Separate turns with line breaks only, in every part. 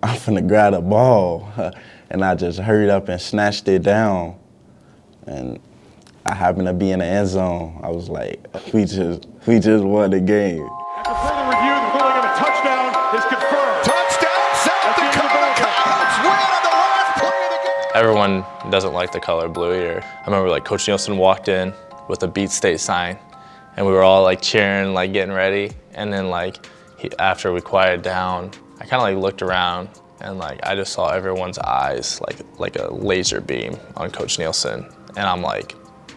I'm finna grab the ball. And I just hurried up and snatched it down. And I happened to be in the end zone. I was like, we just won the game.
After further review, the ruling of a touchdown is confirmed.
Touchdown, South Dakota Coyotes win on the last play of the game.
Everyone doesn't like the color blue here. I remember like Coach Nielsen walked in with a Beat State sign, and we were all like cheering, like getting ready. And then like after we quieted down, I kind of like looked around, and like I just saw everyone's eyes like a laser beam on Coach Nielsen. And I'm like,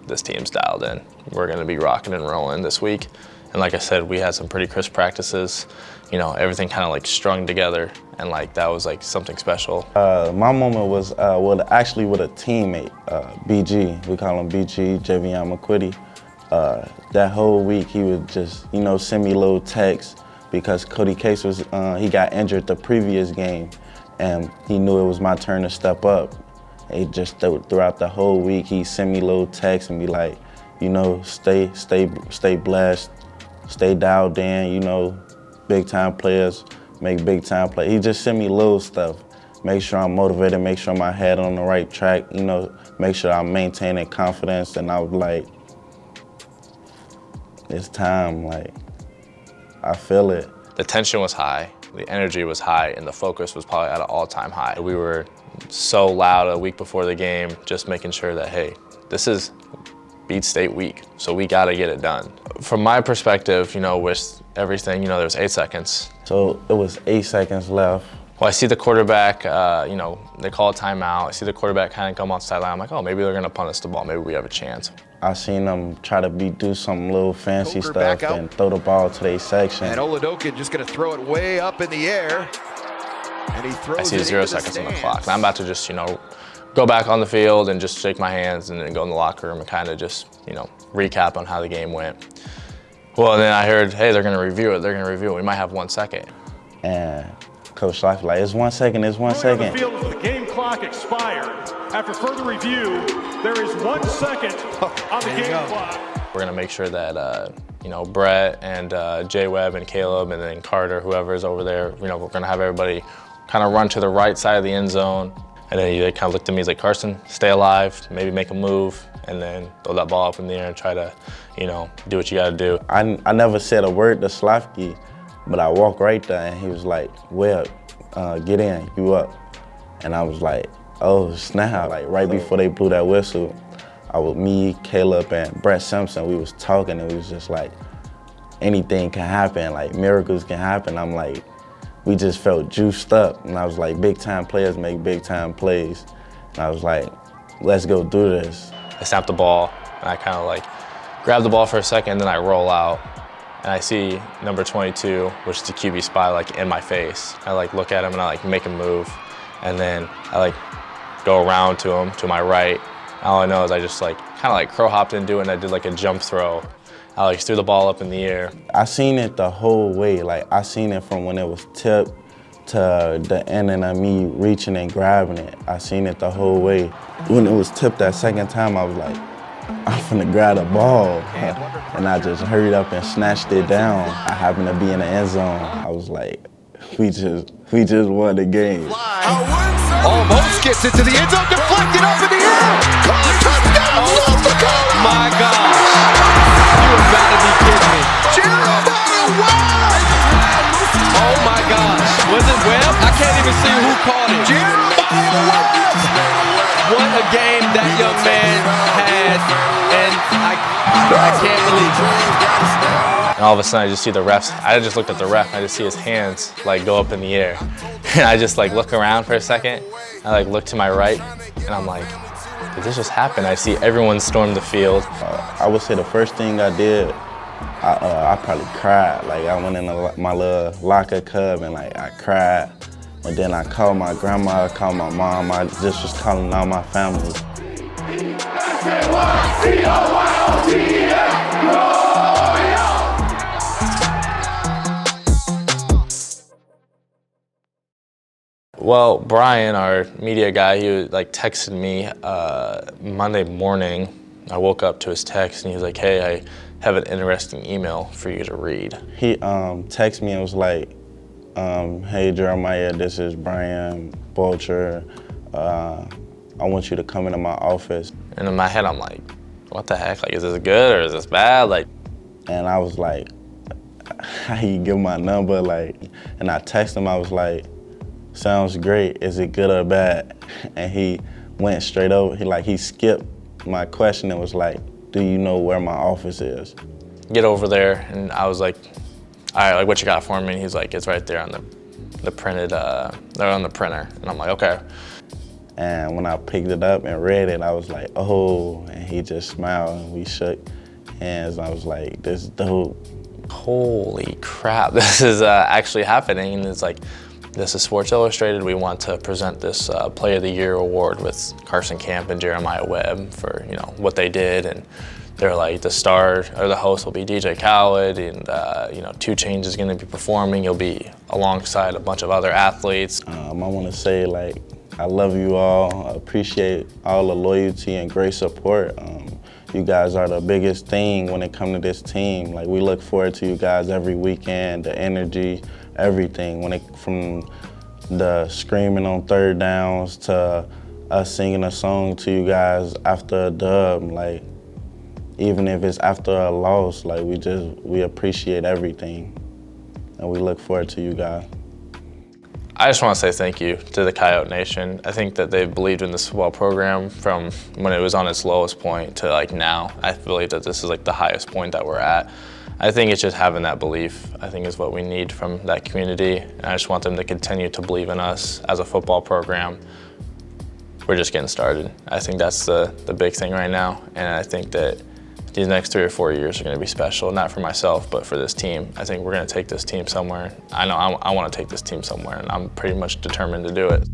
this team's dialed in. We're gonna be rocking and rolling this week. And like I said, we had some pretty crisp practices. You know, everything kind of like strung together, and like that was like something special.
My moment was actually with a teammate, BG. We call him BG, Javion McQuitty. That whole week he would just, you know, send me little texts because Cody Case was, he got injured the previous game, and he knew it was my turn to step up. He just throughout the whole week, he sent me little texts and be like, you know, stay blessed, stay dialed in, you know, big time players make big time plays. He just sent me little stuff. Make sure I'm motivated, make sure my head on the right track, you know, make sure I'm maintaining confidence. And I was like, it's time, like, I feel it.
The tension was high, the energy was high, and the focus was probably at an all-time high. We were so loud a week before the game, just making sure that, hey, this is Beat State week, so we gotta get it done. From my perspective, you know, with everything, you know, there was 8 seconds.
So it was 8 seconds left.
Well, I see the quarterback, you know, they call a timeout. I see the quarterback kind of come off the sideline. I'm like, oh, maybe they're gonna punt us the ball. Maybe we have a chance.
I seen them try to do some little fancy stuff and throw the ball to their section.
And Oladokin just gonna throw it way up in the air. And he throws
I see
it
0
into the
seconds on the
stands.
clock. And I'm about to just, you know, go back on the field and just shake my hands and then go in the locker room and kind of just, you know, recap on how the game went. Well, and then I heard, hey, they're gonna review it. We might have 1 second.
And Coach Schleif like, it's 1 second, it's 1 second.
The field, the game clock expired. After further review, there is 1 second on the game clock.
We're gonna make sure that, you know, Brett and Jay Webb and Caleb and then Carter, whoever's over there, you know, we're gonna have everybody kind of run to the right side of the end zone. And then he kind of looked at me, he's like, Carson, stay alive, maybe make a move, and then throw that ball up in the air and try to, you know, do what you gotta do.
I never said a word to Schleifke, but I walked right there and he was like, Webb, get in, you up. And I was like, oh snap. Like right before they blew that whistle, me, Caleb, and Brett Simpson, we was talking, and it was just like, anything can happen, like miracles can happen. I'm like, we just felt juiced up, and I was like, big time players make big time plays. And I was like, let's go do this.
I snapped the ball, and I kind of like grab the ball for a second, and then I roll out, and I see number 22, which is the QB spy, like in my face. I like look at him and I like make a move, and then I like go around to him to my right. All I know is I just like kind of like crow hopped into it, and I did like a jump throw. I like threw the ball up in the air.
I seen it the whole way. Like I seen it from when it was tipped to the ending of me reaching and grabbing it. I seen it the whole way. When it was tipped that second time, I was like, I'm finna grab the ball. And I just hurried up and snatched it down. I happened to be in the end zone. I was like, we just won the game.
Almost gets into the end zone, deflected up in the air. Caught, touchdown, South Dakota.
My gosh. You have got to be kidding me.
Jeremiah Webb.
Oh my gosh. Was it Webb? I can't even see who caught it.
Jeremiah Webb.
What a game that young man had, and I can't believe it.
And all of a sudden I just see the refs. I just looked at the ref, and I just see his hands like go up in the air. And I just like look around for a second. I like look to my right, and I'm like, did this just happen? I see everyone storm the field.
I would say the first thing I did, I probably cried. Like I went in my little locker cub and like I cried. And then I called my grandma, I called my mom. I just was calling all my family.
Well, Brian, our media guy, he like texted me Monday morning. I woke up to his text and he was like, hey, I have an interesting email for you to read.
He texted me and was like, Hey Jeremiah, this is Brian Bolcher. I want you to come into my office.
And in my head, I'm like, what the heck? Like, is this good or is this bad? Like,
And I was like, how you give my number? Like, and I texted him, I was like, sounds great, is it good or bad? And he went straight over, he skipped my question and was like, do you know where my office is?
get over there, and I was like, all right, like, what you got for me? And he's like, it's right there on the printed, they're on the printer. And I'm like, okay.
And when I picked it up and read it, I was like, oh, and he just smiled and we shook hands. I was like, this is dope.
Holy crap, this is actually happening. And it's like, this is Sports Illustrated. We want to present this Player of the Year award with Carson Camp and Jeremiah Webb for, you know, what they did. And they're like, the star or the host will be DJ Khaled, and you know, 2 Chainz is gonna be performing. You'll be alongside a bunch of other athletes.
I wanna say, like, I love you all. I appreciate all the loyalty and great support. You guys are the biggest thing when it comes to this team. Like, we look forward to you guys every weekend, the energy, everything. From the screaming on third downs to us singing a song to you guys after a dub, like, even if it's after a loss, like, we appreciate everything. And we look forward to you guys.
I just want to say thank you to the Coyote Nation. I think that they've believed in this football program from when it was on its lowest point to like now. I believe that this is like the highest point that we're at. I think it's just having that belief, I think, is what we need from that community. And I just want them to continue to believe in us as a football program. We're just getting started. I think that's the big thing right now. And I think that these next 3 or 4 years are going to be special, not for myself, but for this team. I think we're going to take this team somewhere. I know I want to take this team somewhere, and I'm pretty much determined to do it.